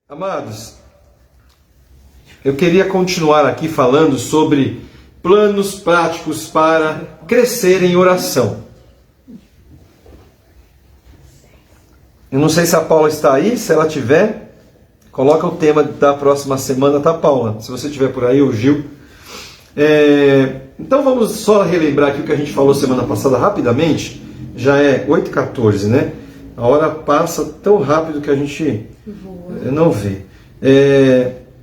Amados, eu queria continuar aqui falando sobre planos práticos para crescer em oração. Eu não sei se a Paula está aí. Se ela tiver, coloca o tema da próxima semana, tá, Paula? Se você estiver por aí, ou Gil. Então vamos só relembrar aqui o que a gente falou semana passada rapidamente. Já é 8h14, né? A hora passa tão rápido que a gente não vê.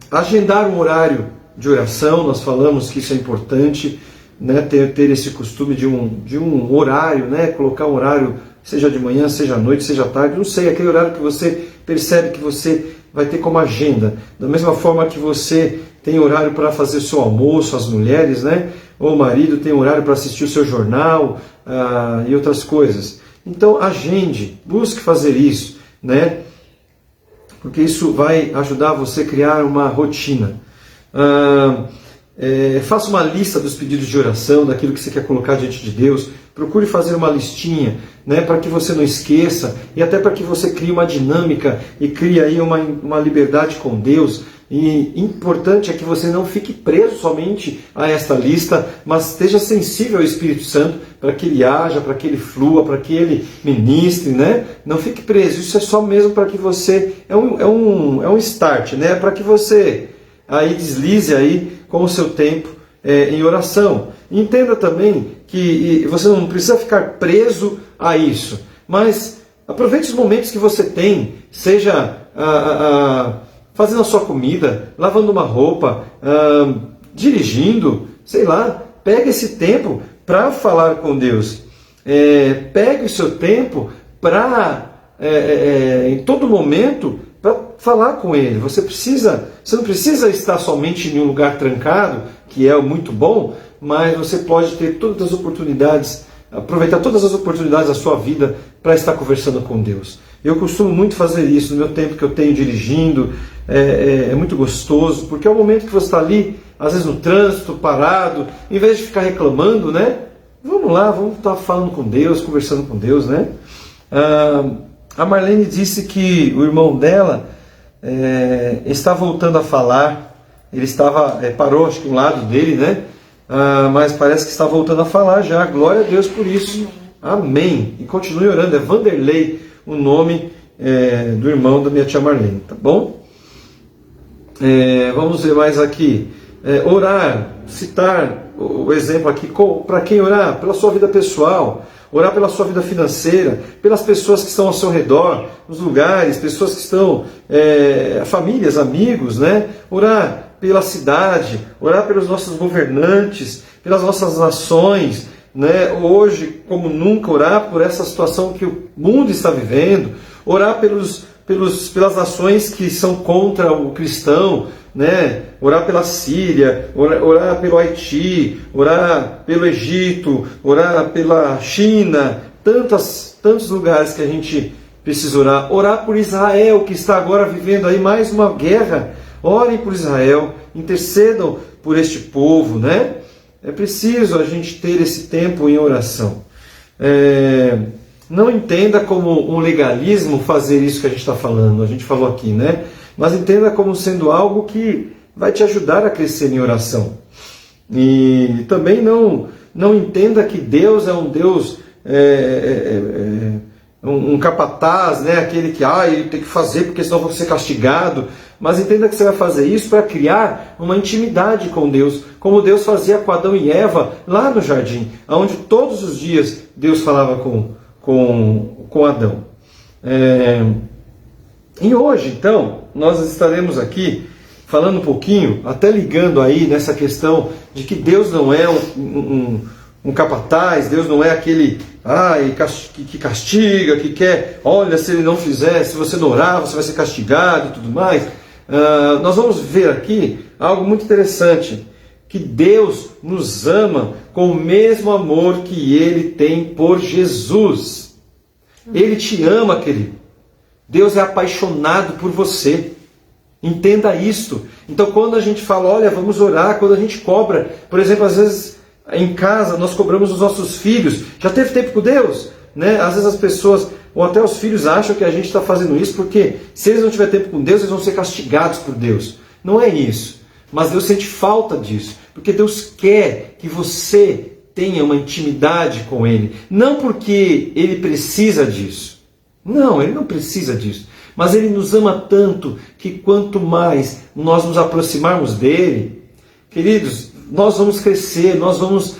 Agendar um horário de oração, nós falamos que isso é importante, né? Ter esse costume de um horário, né? Colocar um horário, seja de manhã, seja à noite, seja à tarde, não sei, aquele horário que você percebe que você vai ter como agenda. Da mesma forma que você tem horário para fazer o seu almoço, as mulheres, né? Ou o marido tem horário para assistir o seu jornal e outras coisas. Então agende, busque fazer isso, né? Porque isso vai ajudar você a criar uma rotina. Faça uma lista dos pedidos de oração, daquilo que você quer colocar diante de Deus. Procure fazer uma listinha, né, para que você não esqueça e até para que você crie uma dinâmica e crie aí uma liberdade com Deus. E importante é que você não fique preso somente a esta lista, mas esteja sensível ao Espírito Santo para que ele haja, para que ele flua, para que ele ministre, né? Não fique preso. Isso é só mesmo para que você é um start, né? Para que você aí deslize aí com o seu tempo em oração. Entenda também que você não precisa ficar preso a isso, mas aproveite os momentos que você tem, seja fazendo a sua comida, lavando uma roupa, dirigindo, sei lá, pega esse tempo para falar com Deus. Pegue o seu tempo para, em todo momento, para falar com Ele. Você não precisa estar somente em um lugar trancado, que é muito bom, mas você pode ter todas as oportunidades, aproveitar todas as oportunidades da sua vida para estar conversando com Deus. Eu costumo muito fazer isso no meu tempo que eu tenho dirigindo. É muito gostoso, porque é o momento que você está ali, às vezes no trânsito, parado, em vez de ficar reclamando, né? Vamos lá, vamos estar falando com Deus, conversando com Deus, né? A Marlene disse que o irmão dela está voltando a falar. Ele parou, acho que um lado dele, né? Mas parece que está voltando a falar já. Glória a Deus por isso. Amém. E continue orando. É Vanderlei o nome do irmão da minha tia Marlene, tá bom? Vamos ver mais aqui. Orar, citar o exemplo aqui. Para quem orar? Pela sua vida pessoal. Orar pela sua vida financeira, pelas pessoas que estão ao seu redor, nos lugares, pessoas que estão, famílias, amigos, né? Orar pela cidade, orar pelos nossos governantes, pelas nossas nações, né? Hoje, como nunca, orar por essa situação que o mundo está vivendo, orar pelas nações que são contra o cristão, né? Orar pela Síria, orar pelo Haiti, orar pelo Egito, orar pela China, tantos lugares que a gente precisa orar por Israel, que está agora vivendo aí mais uma guerra. Orem por Israel, intercedam por este povo, né? É preciso a gente ter esse tempo em oração. Não entenda como um legalismo fazer isso que a gente está falando, a gente falou aqui, né? Mas entenda como sendo algo que vai te ajudar a crescer em oração. E também não entenda que Deus é um Deus, um capataz, né? Aquele que ele tem que fazer porque senão vai ser castigado. Mas entenda que você vai fazer isso para criar uma intimidade com Deus, como Deus fazia com Adão e Eva lá no jardim, onde todos os dias Deus falava com Adão. E hoje, então, nós estaremos aqui falando um pouquinho, até ligando aí nessa questão de que Deus não é um capataz, Deus não é aquele que castiga, que quer, olha, se ele não fizer, se você não orar, você vai ser castigado e tudo mais. Nós vamos ver aqui algo muito interessante, que Deus nos ama com o mesmo amor que Ele tem por Jesus. Ele te ama, querido. Deus é apaixonado por você. Entenda isto. Então quando a gente fala, olha, vamos orar, quando a gente cobra, por exemplo, às vezes em casa nós cobramos os nossos filhos. Já teve tempo com Deus? Né? Às vezes as pessoas Ou até os filhos acham que a gente está fazendo isso porque se eles não tiverem tempo com Deus, eles vão ser castigados por Deus. Não é isso. Mas Deus sente falta disso. Porque Deus quer que você tenha uma intimidade com Ele. Não porque Ele precisa disso. Não, Ele não precisa disso. Mas Ele nos ama tanto que quanto mais nós nos aproximarmos dEle, queridos, nós vamos crescer, nós vamos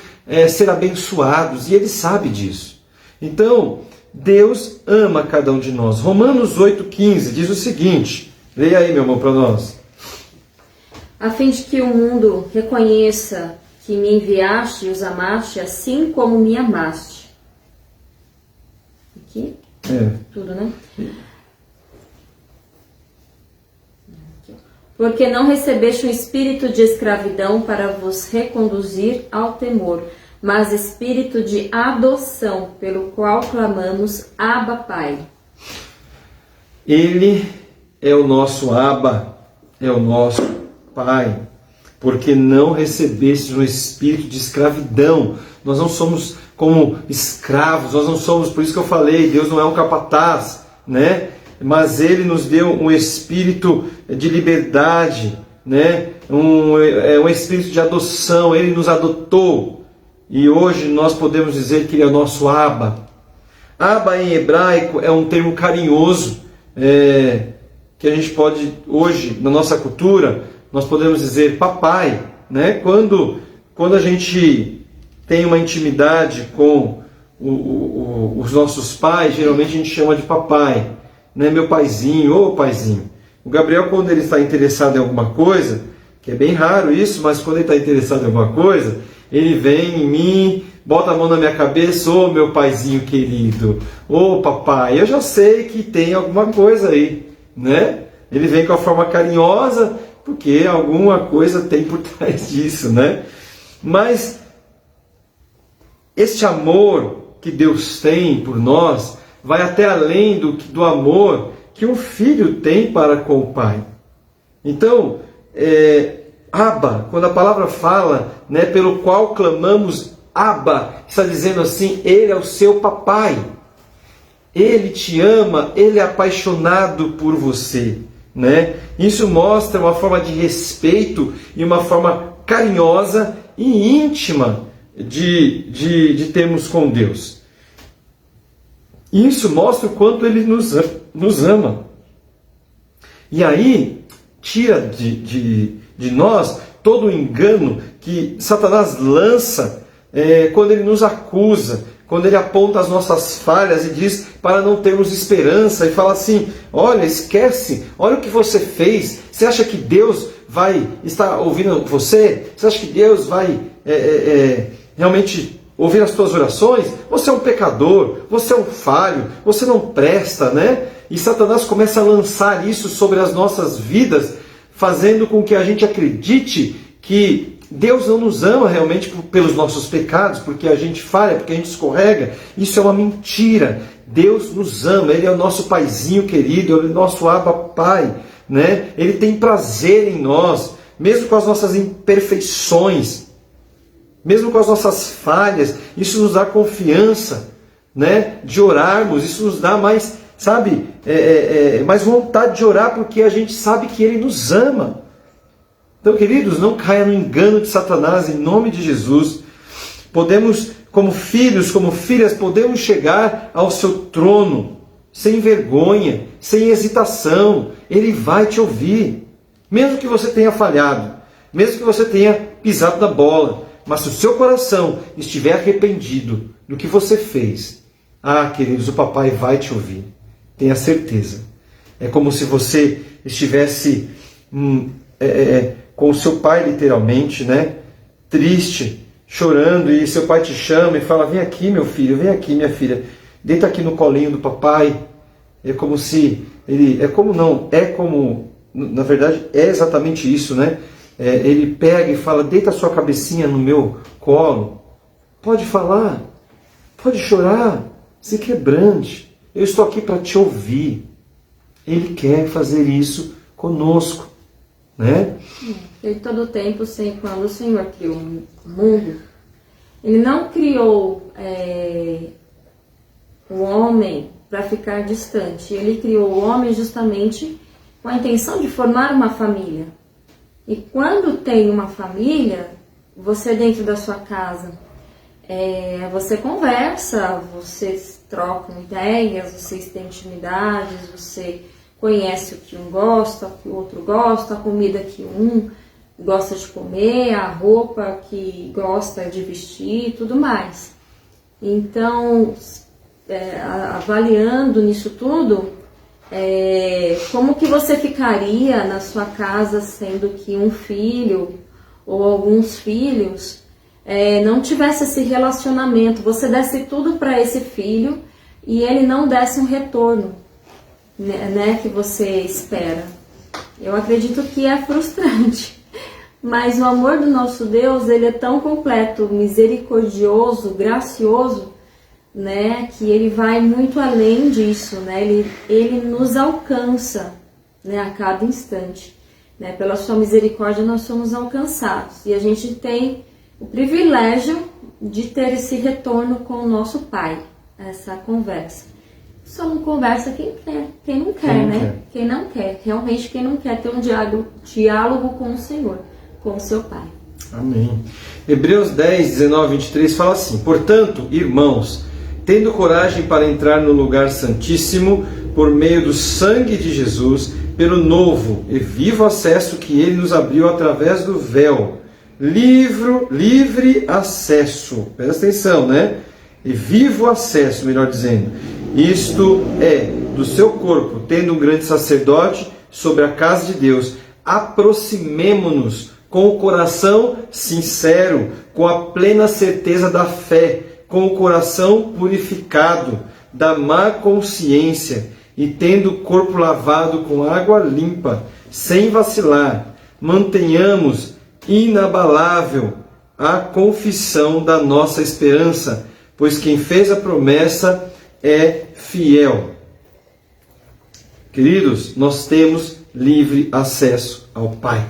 ser abençoados. E Ele sabe disso. Então, Deus ama cada um de nós. Romanos 8,15 diz o seguinte. Leia aí, meu irmão, para nós. A fim de que o mundo reconheça que me enviaste e os amaste, assim como me amaste. Aqui? Tudo, né? Porque não recebeste um espírito de escravidão para vos reconduzir ao temor, mas espírito de adoção, pelo qual clamamos, Abba, Pai. Ele é o nosso Abba, é o nosso Pai, porque não recebestes um espírito de escravidão. Nós não somos como escravos, nós não somos, por isso que eu falei, Deus não é um capataz, né? Mas Ele nos deu um espírito de liberdade, né? Um espírito de adoção, Ele nos adotou. E hoje nós podemos dizer que Ele é o nosso Abba. Abba em hebraico é um termo carinhoso, que a gente pode, hoje, na nossa cultura, nós podemos dizer papai, né? Quando a gente tem uma intimidade com os nossos pais, geralmente a gente chama de papai, né? Meu paizinho, ô paizinho. O Gabriel, quando ele está interessado em alguma coisa, que é bem raro isso, mas quando ele está interessado em alguma coisa, ele vem em mim, bota a mão na minha cabeça, ô meu paizinho querido, ô papai, eu já sei que tem alguma coisa aí, né? Ele vem com a forma carinhosa, porque alguma coisa tem por trás disso, né? Mas este amor que Deus tem por nós vai até além do amor que um filho tem para com o pai. Então, Abba, quando a palavra fala, né, pelo qual clamamos Abba, está dizendo assim, Ele é o seu papai. Ele te ama, Ele é apaixonado por você, né? Isso mostra uma forma de respeito e uma forma carinhosa e íntima de termos com Deus. Isso mostra o quanto Ele nos ama. E aí, tira de nós todo o engano que Satanás lança quando ele nos acusa, quando ele aponta as nossas falhas e diz para não termos esperança e fala assim, olha, esquece, olha o que você fez, você acha que Deus vai estar ouvindo você? Você acha que Deus vai realmente ouvir as tuas orações? Você é um pecador, você é um falho, você não presta, né? E Satanás começa a lançar isso sobre as nossas vidas, fazendo com que a gente acredite que Deus não nos ama realmente pelos nossos pecados, porque a gente falha, porque a gente escorrega. Isso é uma mentira. Deus nos ama, Ele é o nosso paizinho querido, Ele é o nosso Abba Pai, né? Ele tem prazer em nós, mesmo com as nossas imperfeições, mesmo com as nossas falhas. Isso nos dá confiança, né, de orarmos, isso nos dá mais, sabe, mais vontade de orar, porque a gente sabe que Ele nos ama. Então, queridos, não caia no engano de Satanás, em nome de Jesus. Podemos, como filhos, como filhas, podemos chegar ao seu trono, sem vergonha, sem hesitação. Ele vai te ouvir. Mesmo que você tenha falhado, mesmo que você tenha pisado na bola, mas se o seu coração estiver arrependido do que você fez, queridos, o papai vai te ouvir. Tenha certeza. É como se você estivesse com o seu pai, literalmente, né? Triste, chorando, e seu pai te chama e fala, vem aqui, meu filho, vem aqui, minha filha, deita aqui no colinho do papai. É como se ele, na verdade, é exatamente isso, né? Ele pega e fala, deita a sua cabecinha no meu colo, pode falar, pode chorar, se quebrante, eu estou aqui para te ouvir. Ele quer fazer isso conosco, né? Ele todo o tempo, quando o Senhor criou o mundo, Ele não criou o homem para ficar distante. Ele criou o homem justamente com a intenção de formar uma família. E quando tem uma família, você dentro da sua casa, você conversa, vocês trocam ideias, vocês têm intimidades, você conhece o que um gosta, o que o outro gosta, a comida que um gosta de comer, a roupa que gosta de vestir e tudo mais. Então, avaliando nisso tudo, como que você ficaria na sua casa sendo que um filho ou alguns filhos não tivesse esse relacionamento, você desse tudo para esse filho e ele não desse um retorno, né, que você espera? Eu acredito que é frustrante. Mas o amor do nosso Deus, ele é tão completo, misericordioso, gracioso, né, que ele vai muito além disso, né, ele nos alcança, né, a cada instante, né, pela sua misericórdia nós somos alcançados, e a gente tem o privilégio de ter esse retorno com o nosso Pai, essa conversa. Só não conversa quem quer, quem não quer, né, quem não quer, realmente quem não quer ter um diálogo com o Senhor, com o seu Pai. Amém. Hebreus 10, 19, 23 fala assim: portanto, irmãos, tendo coragem para entrar no lugar santíssimo por meio do sangue de Jesus, pelo novo e vivo acesso que ele nos abriu através do véu, livre acesso, presta atenção, né? E vivo acesso, melhor dizendo, isto é, do seu corpo, tendo um grande sacerdote sobre a casa de Deus, aproximemo-nos com o coração sincero, com a plena certeza da fé, com o coração purificado da má consciência e tendo o corpo lavado com água limpa, sem vacilar, mantenhamos inabalável a confissão da nossa esperança, pois quem fez a promessa é fiel. Queridos, nós temos livre acesso ao Pai.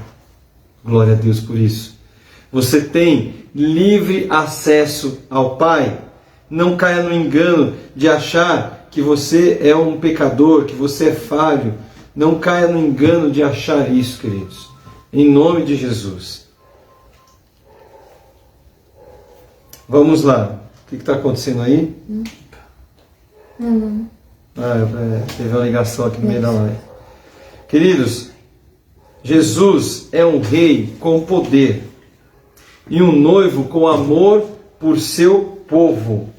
Glória a Deus por isso. Você tem livre acesso ao Pai. Não caia no engano de achar que você é um pecador, que você é falho. Não caia no engano de achar isso, queridos. Em nome de Jesus. Vamos lá. O que está acontecendo aí? Teve uma ligação aqui no meio da live. Queridos, Jesus é um rei com poder e um noivo com amor por seu povo.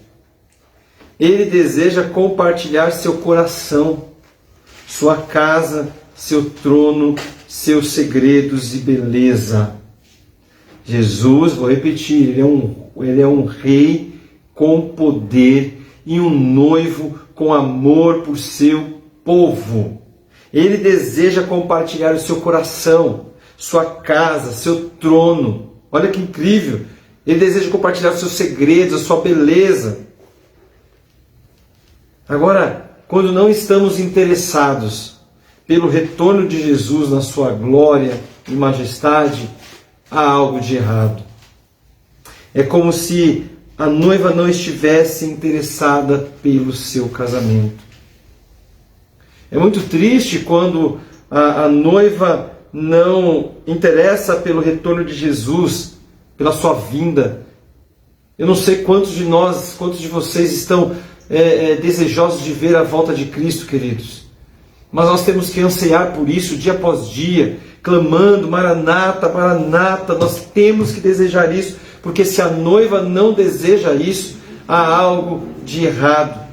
Ele deseja compartilhar seu coração, sua casa, seu trono, seus segredos e beleza. Jesus, vou repetir, ele é um rei com poder e um noivo com amor por seu povo. Ele deseja compartilhar o seu coração, sua casa, seu trono. Olha que incrível! Ele deseja compartilhar os seus segredos, a sua beleza. Agora, quando não estamos interessados pelo retorno de Jesus na sua glória e majestade, há algo de errado. É como se a noiva não estivesse interessada pelo seu casamento. É muito triste quando a noiva não interessa pelo retorno de Jesus, pela sua vinda. Eu não sei quantos de nós, quantos de vocês estão desejosos de ver a volta de Cristo, queridos. Mas nós temos que ansiar por isso dia após dia, clamando, Maranata, Maranata. Nós temos que desejar isso, porque se a noiva não deseja isso, há algo de errado,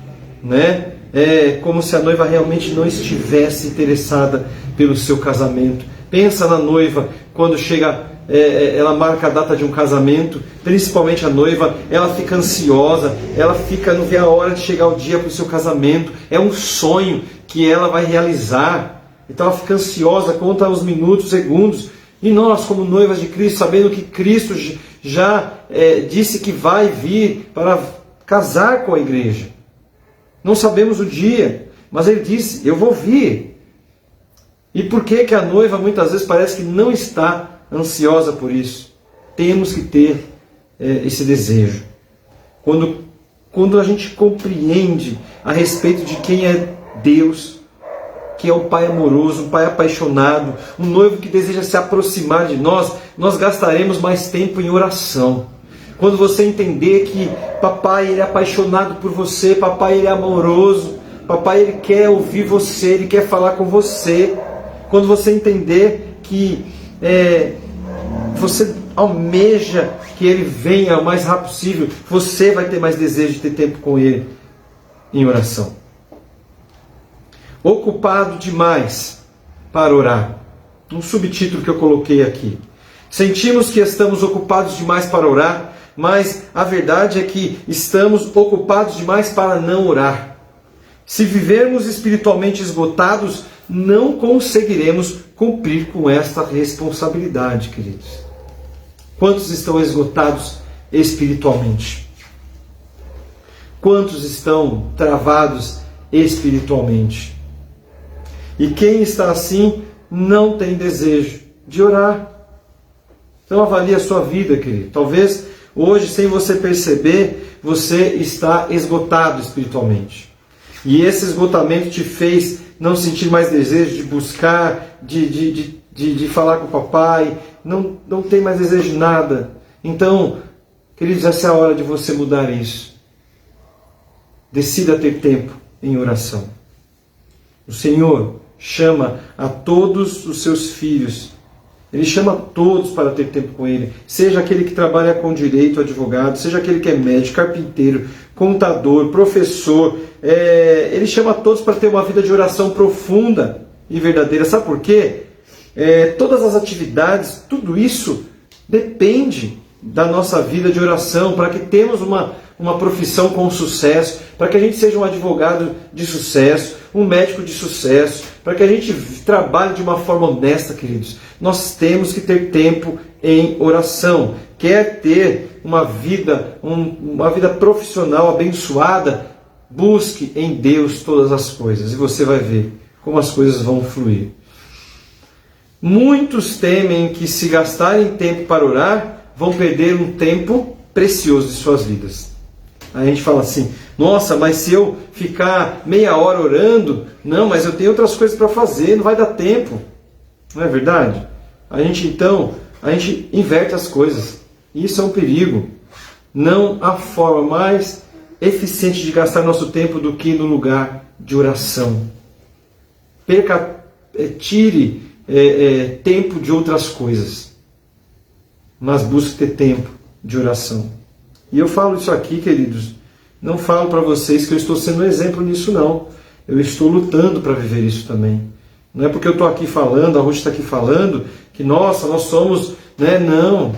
né? É como se a noiva realmente não estivesse interessada pelo seu casamento. Pensa na noiva quando chega, ela marca a data de um casamento, principalmente a noiva, ela fica ansiosa, ela fica, não vê a hora de chegar o dia para o seu casamento, é um sonho que ela vai realizar, então ela fica ansiosa, conta os minutos, segundos, e nós como noivas de Cristo, sabendo que Cristo já disse que vai vir para casar com a igreja, não sabemos o dia, mas ele disse, eu vou vir. E por que a noiva muitas vezes parece que não está ansiosa por isso? Temos que ter esse desejo. Quando quando a gente compreende a respeito de quem é Deus, que é um Pai amoroso, um Pai apaixonado, um noivo que deseja se aproximar de nós, nós gastaremos mais tempo em oração. Quando você entender que papai ele é apaixonado por você, papai ele é amoroso, papai ele quer ouvir você, ele quer falar com você. Quando você entender que você almeja que ele venha o mais rápido possível, você vai ter mais desejo de ter tempo com ele em oração. Ocupado demais para orar. Um subtítulo que eu coloquei aqui. Sentimos que estamos ocupados demais para orar, mas a verdade é que estamos ocupados demais para não orar. Se vivermos espiritualmente esgotados, não conseguiremos cumprir com esta responsabilidade, queridos. Quantos estão esgotados espiritualmente? Quantos estão travados espiritualmente? E quem está assim não tem desejo de orar. Então avalie a sua vida, querido. Talvez hoje, sem você perceber, você está esgotado espiritualmente. E esse esgotamento te fez não sentir mais desejo de buscar, de falar com o papai, não tem mais desejo de nada. Então, queridos, essa é a hora de você mudar isso. Decida ter tempo em oração. O Senhor chama a todos os seus filhos. Ele chama todos para ter tempo com Ele. Seja aquele que trabalha com direito, advogado, seja aquele que é médico, carpinteiro, contador, professor. Ele chama todos para ter uma vida de oração profunda e verdadeira. Sabe por quê? Todas as atividades, tudo isso depende da nossa vida de oração, para que tenhamos uma profissão com sucesso, para que a gente seja um advogado de sucesso, um médico de sucesso, para que a gente trabalhe de uma forma honesta, queridos. Nós temos que ter tempo em oração. Quer ter uma vida profissional abençoada? Busque em Deus todas as coisas e você vai ver como as coisas vão fluir. Muitos temem que, se gastarem tempo para orar, vão perder um tempo precioso de suas vidas. Aí a gente fala assim: nossa, mas se eu ficar meia hora orando, não, mas eu tenho outras coisas para fazer, não vai dar tempo. Não é verdade? A gente inverte as coisas. Isso é um perigo. Não há forma mais eficiente de gastar nosso tempo do que no lugar de oração. Tire tempo de outras coisas, mas busque ter tempo de oração. E eu falo isso aqui, queridos, não falo para vocês que eu estou sendo um exemplo nisso, não. Eu estou lutando para viver isso também. Não é porque eu estou aqui falando, a Ruth está aqui falando, que nossa, nós somos... Não,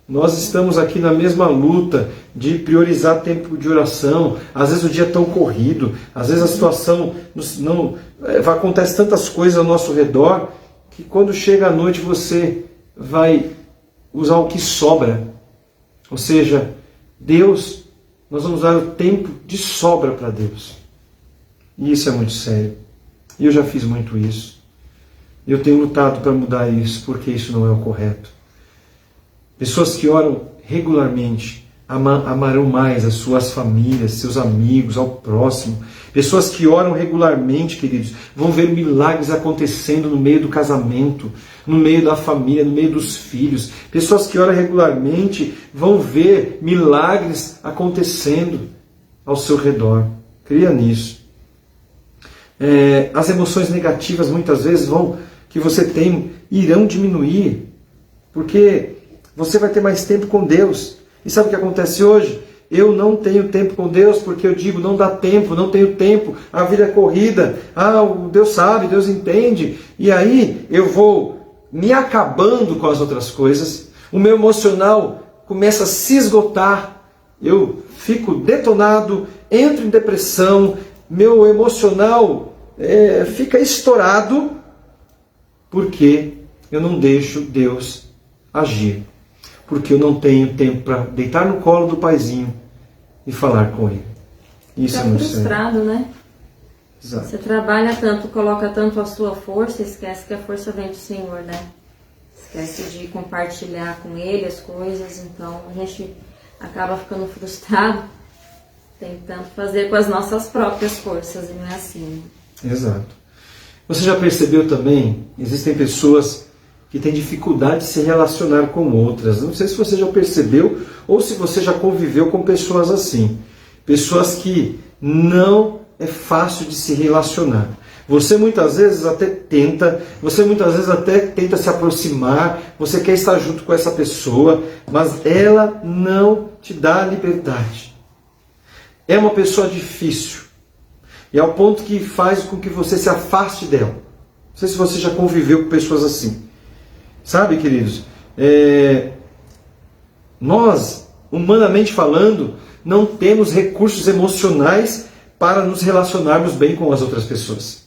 nós estamos aqui na mesma luta de priorizar tempo de oração. Às vezes o dia é tão corrido, às vezes a situação acontece tantas coisas ao nosso redor, que quando chega a noite você vai usar o que sobra. Ou seja, Deus, nós vamos dar o tempo de sobra para Deus. E isso é muito sério. E eu já fiz muito isso. Eu tenho lutado para mudar isso, porque isso não é o correto. Pessoas que oram regularmente amarão mais as suas famílias, seus amigos, ao próximo. Pessoas que oram regularmente, queridos, vão ver milagres acontecendo no meio do casamento, no meio da família, no meio dos filhos. Pessoas que oram regularmente vão ver milagres acontecendo ao seu redor. Creia nisso. As emoções negativas muitas vezes que você tem irão diminuir, porque você vai ter mais tempo com Deus. E sabe o que acontece hoje? Eu não tenho tempo com Deus porque eu digo, não dá tempo, não tenho tempo, a vida é corrida, Deus sabe, Deus entende. E aí eu vou me acabando com as outras coisas, o meu emocional começa a se esgotar, eu fico detonado, entro em depressão, meu emocional fica estourado, porque eu não deixo Deus agir. Porque eu não tenho tempo para deitar no colo do paizinho e falar com ele. Isso é muito frustrado, sério. Né? Exato. Você trabalha tanto, coloca tanto a sua força, esquece que a força vem do Senhor, né? Esquece de compartilhar com Ele as coisas, então a gente acaba ficando frustrado tentando fazer com as nossas próprias forças, e não é assim. Exato. Você já percebeu também, existem pessoas que têm dificuldade de se relacionar com outras. Não sei se você já percebeu ou se você já conviveu com pessoas assim. Pessoas que não é fácil de se relacionar. Você muitas vezes até tenta se aproximar, você quer estar junto com essa pessoa, mas ela não te dá liberdade. É uma pessoa difícil. E ao ponto que faz com que você se afaste dela. Não sei se você já conviveu com pessoas assim. Sabe, queridos? Nós, humanamente falando, não temos recursos emocionais para nos relacionarmos bem com as outras pessoas.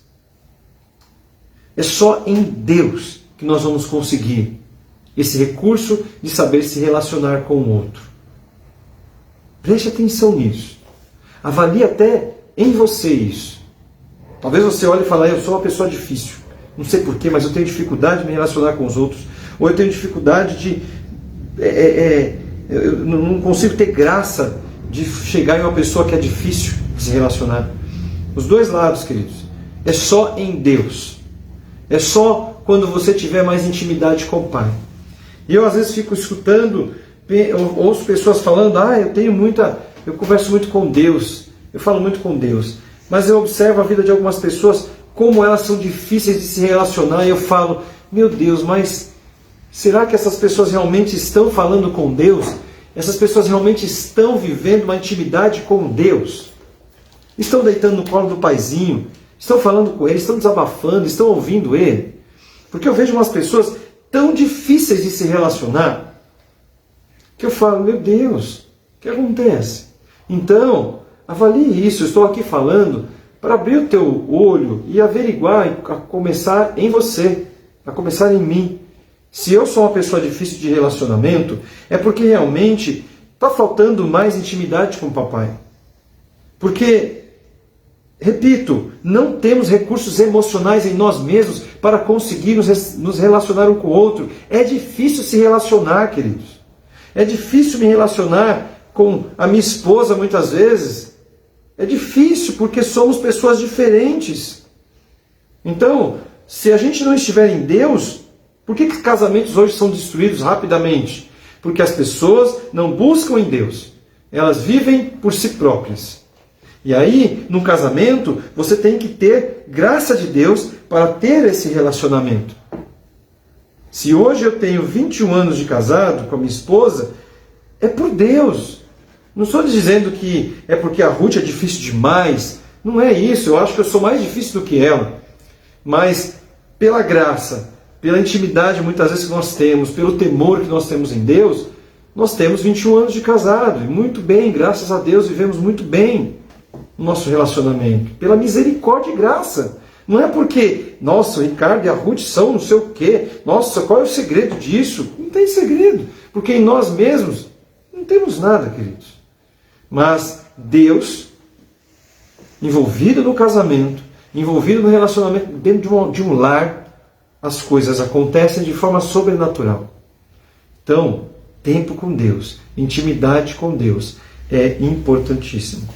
É só em Deus que nós vamos conseguir esse recurso de saber se relacionar com o outro. Preste atenção nisso. Avalie até em você isso. Talvez você olhe e fale, eu sou uma pessoa difícil. Não sei porquê, mas eu tenho dificuldade de me relacionar com os outros. Ou eu tenho dificuldade de... eu não consigo ter graça de chegar em uma pessoa que é difícil de se relacionar. Os dois lados, queridos. É só em Deus. É só quando você tiver mais intimidade com o Pai. E eu às vezes fico escutando, ouço pessoas falando, eu converso muito com Deus, eu falo muito com Deus. Mas eu observo a vida de algumas pessoas, como elas são difíceis de se relacionar, e eu falo, meu Deus, mas será que essas pessoas realmente estão falando com Deus? Essas pessoas realmente estão vivendo uma intimidade com Deus? Estão deitando no colo do paizinho? Estão falando com Ele? Estão desabafando? Estão ouvindo Ele? Porque eu vejo umas pessoas tão difíceis de se relacionar, que eu falo, meu Deus, o que acontece? Então, avalie isso. Eu estou aqui falando para abrir o teu olho e averiguar, a começar em você, a começar em mim. Se eu sou uma pessoa difícil de relacionamento, é porque realmente está faltando mais intimidade com o papai. Porque, repito, não temos recursos emocionais em nós mesmos para conseguir nos relacionar um com o outro. É difícil se relacionar, queridos. É difícil me relacionar com a minha esposa muitas vezes. É difícil porque somos pessoas diferentes. Então, se a gente não estiver em Deus, por que casamentos hoje são destruídos rapidamente? Porque as pessoas não buscam em Deus. Elas vivem por si próprias. E aí, no casamento, você tem que ter graça de Deus para ter esse relacionamento. Se hoje eu tenho 21 anos de casado com a minha esposa, é por Deus. Não estou dizendo que é porque a Ruth é difícil demais. Não é isso. Eu acho que eu sou mais difícil do que ela. Mas pela graça, pela intimidade muitas vezes que nós temos, pelo temor que nós temos em Deus, nós temos 21 anos de casado. E muito bem, graças a Deus, vivemos muito bem o nosso relacionamento. Pela misericórdia e graça. Não é porque, nossa, o Ricardo e a Ruth são não sei o quê. Nossa, qual é o segredo disso? Não tem segredo. Porque em nós mesmos não temos nada, queridos. Mas Deus, envolvido no casamento, envolvido no relacionamento, dentro de um lar, as coisas acontecem de forma sobrenatural. Então, tempo com Deus, intimidade com Deus é importantíssimo.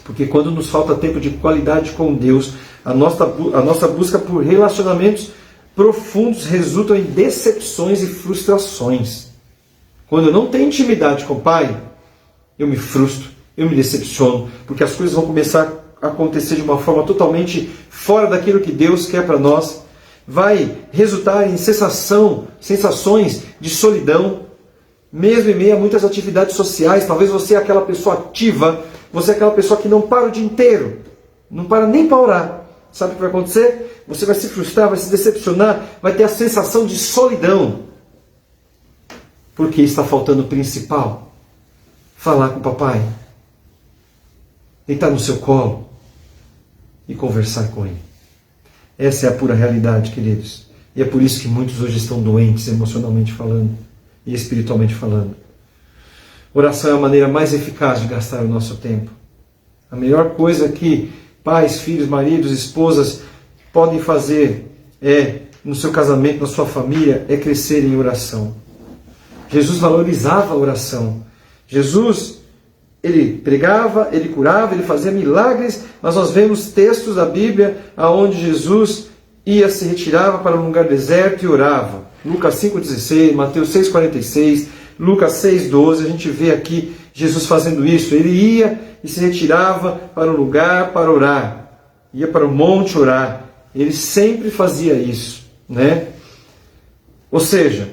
Porque quando nos falta tempo de qualidade com Deus, a nossa busca por relacionamentos profundos resultam em decepções e frustrações. Quando eu não tenho intimidade com o Pai, eu me frustro, eu me decepciono, porque as coisas vão começar a acontecer de uma forma totalmente fora daquilo que Deus quer para nós. Vai resultar em sensações de solidão, mesmo em meio a muitas atividades sociais. Talvez você é aquela pessoa ativa, você é aquela pessoa que não para o dia inteiro, não para nem para orar. Sabe o que vai acontecer? Você vai se frustrar, vai se decepcionar, vai ter a sensação de solidão. Porque está faltando o principal. Falar com o papai. Deitar no seu colo e conversar com ele. Essa é a pura realidade, queridos. E é por isso que muitos hoje estão doentes, emocionalmente falando e espiritualmente falando. Oração é a maneira mais eficaz de gastar o nosso tempo. A melhor coisa que pais, filhos, maridos, esposas podem fazer no seu casamento, na sua família, é crescer em oração. Jesus valorizava a oração. Jesus, ele pregava, ele curava, ele fazia milagres, mas nós vemos textos da Bíblia onde Jesus se retirava para um lugar deserto e orava. Lucas 5,16, Mateus 6,46, Lucas 6,12, a gente vê aqui Jesus fazendo isso. Ele ia e se retirava para um lugar para orar, ia para o monte orar. Ele sempre fazia isso, né? Ou seja,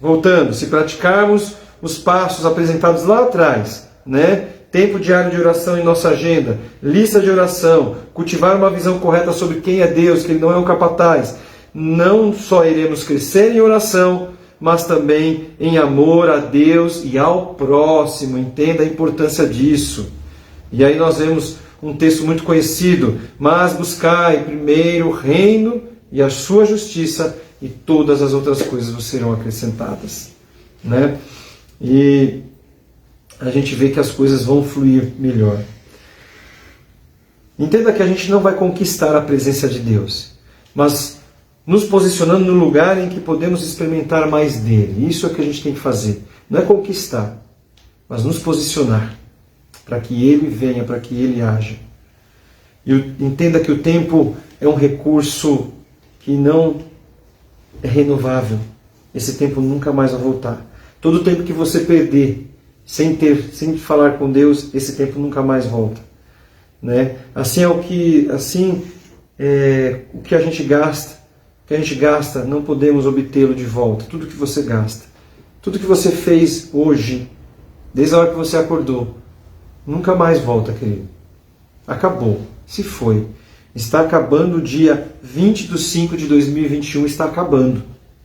voltando, se praticarmos os passos apresentados lá atrás, né? Tempo diário de oração em nossa agenda, lista de oração, cultivar uma visão correta sobre quem é Deus, que Ele não é um capataz, não só iremos crescer em oração, mas também em amor a Deus e ao próximo. Entenda a importância disso. E aí nós vemos um texto muito conhecido: mas buscai primeiro o reino e a sua justiça, e todas as outras coisas vos serão acrescentadas, né? E a gente vê que as coisas vão fluir melhor. Entenda que a gente não vai conquistar a presença de Deus, mas nos posicionando no lugar em que podemos experimentar mais dele. Isso é o que a gente tem que fazer. Não é conquistar, mas nos posicionar para que ele venha, para que ele haja. E entenda que o tempo é um recurso que não é renovável. Esse tempo nunca mais vai voltar. Todo o tempo que você perder sem falar com Deus, esse tempo nunca mais volta, né? Assim é o que a gente gasta, não podemos obtê-lo de volta. Tudo que você gasta, tudo que você fez hoje, desde a hora que você acordou, nunca mais volta, querido. Acabou, se foi. Está acabando o dia 20/5/2021, está acabando.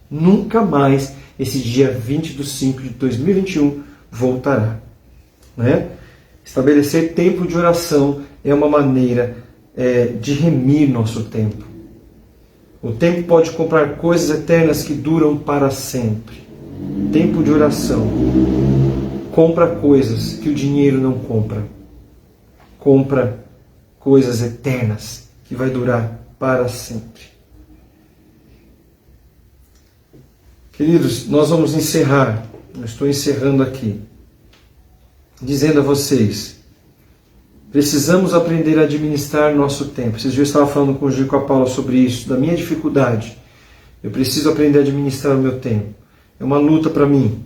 Nunca mais esse dia 20/5/2021 voltará, né? Estabelecer tempo de oração é uma maneira de remir nosso tempo. O tempo pode comprar coisas eternas que duram para sempre. Tempo de oração compra coisas que o dinheiro não compra. Compra coisas eternas que vai durar para sempre. Queridos, nós vamos encerrar. Eu estou encerrando aqui, dizendo a vocês: precisamos aprender a administrar nosso tempo. Esses dias eu estava falando com o Gil e com a Paula sobre isso, da minha dificuldade. Eu preciso aprender a administrar o meu tempo. É uma luta para mim.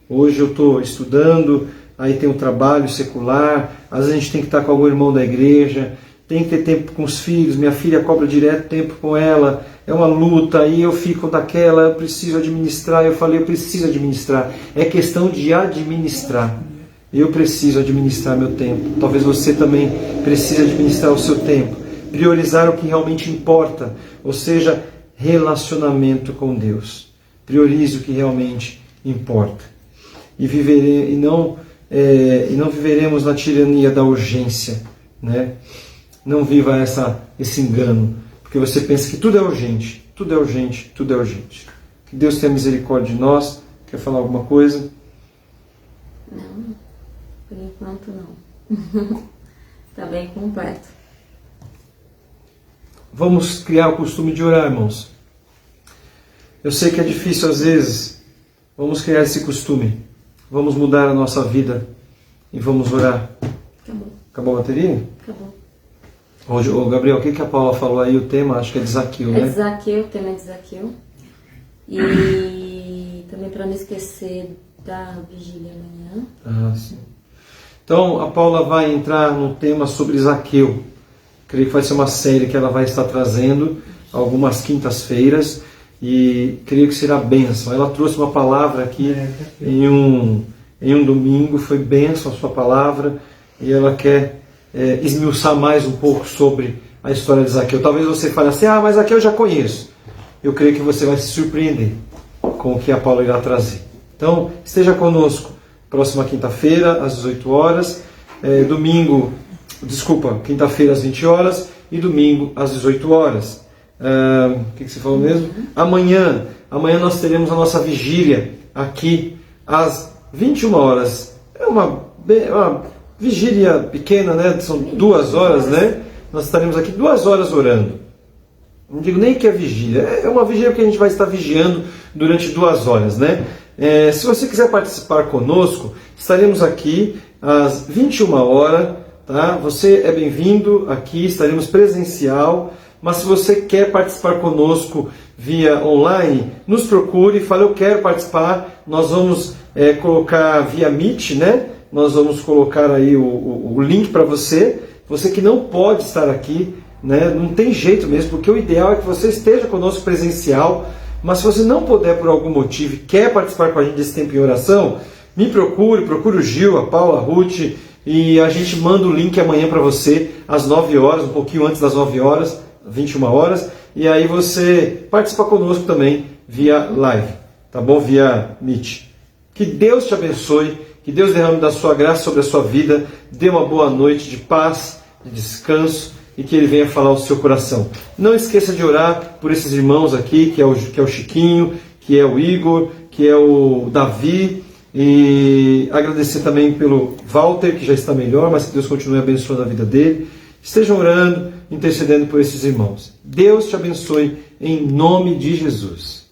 Hoje eu estou estudando, aí tem o trabalho secular, às vezes a gente tem que estar com algum irmão da igreja, tem que ter tempo com os filhos, minha filha cobra direto tempo com ela, é uma luta, aí eu fico daquela, eu preciso administrar, eu falei, eu preciso administrar. É questão de administrar. Eu preciso administrar meu tempo. Talvez você também precise administrar o seu tempo. Priorizar o que realmente importa, ou seja, relacionamento com Deus. Priorize o que realmente importa. E não viveremos na tirania da urgência, né? Não viva esse engano, porque você pensa que tudo é urgente, tudo é urgente, tudo é urgente. Que Deus tenha misericórdia de nós. Quer falar alguma coisa? Não, por enquanto não. Está bem completo. Vamos criar o costume de orar, irmãos. Eu sei que é difícil às vezes. Vamos criar esse costume. Vamos mudar a nossa vida e vamos orar. Acabou. Acabou a bateria? Acabou. Hoje, Gabriel, o que a Paula falou aí? O tema, acho que é de Zaqueu, né? É de Zaqueu, o tema é de Zaqueu. E também para não esquecer da vigília amanhã. Ah, sim. Então, a Paula vai entrar no tema sobre Zaqueu. Creio que vai ser uma série que ela vai estar trazendo algumas quintas-feiras. E creio que será bênção. Ela trouxe uma palavra aqui em um domingo, foi bênção a sua palavra, e ela quer esmiuçar mais um pouco sobre a história de Zaqueu. Talvez você fale assim, mas Zaqueu eu já conheço. Eu creio que você vai se surpreender com o que a Paula irá trazer. Então, esteja conosco próxima quinta-feira, às 18 horas, quinta-feira às 20 horas e domingo às 18 horas. O que você falou mesmo? Amanhã nós teremos a nossa vigília aqui às 21 horas. É uma vigília pequena, né? São 2 horas, né? Nós estaremos aqui 2 horas orando. Não digo nem que é vigília, é uma vigília que a gente vai estar vigiando durante 2 horas, né? Se você quiser participar conosco, estaremos aqui às 21 horas, tá? Você é bem-vindo aqui, estaremos presencial, mas se você quer participar conosco via online, nos procure, fale, eu quero participar, nós vamos colocar via Meet, né? Nós vamos colocar aí o link para você, você que não pode estar aqui, né? Não tem jeito mesmo, porque o ideal é que você esteja conosco presencial, mas se você não puder por algum motivo e quer participar com a gente desse tempo em oração, me procure o Gil, a Paula, a Ruth, e a gente manda o link amanhã para você, às 9 horas, um pouquinho antes das 9 horas, 21 horas, e aí você participa conosco também via live, tá bom? Via Meet. Que Deus te abençoe, que Deus derrame da sua graça sobre a sua vida, dê uma boa noite de paz, de descanso, e que Ele venha falar ao seu coração. Não esqueça de orar por esses irmãos aqui, que é o Chiquinho, que é o Igor, que é o Davi, e agradecer também pelo Walter, que já está melhor, mas que Deus continue abençoando a vida dele. Estejam orando, intercedendo por esses irmãos. Deus te abençoe em nome de Jesus.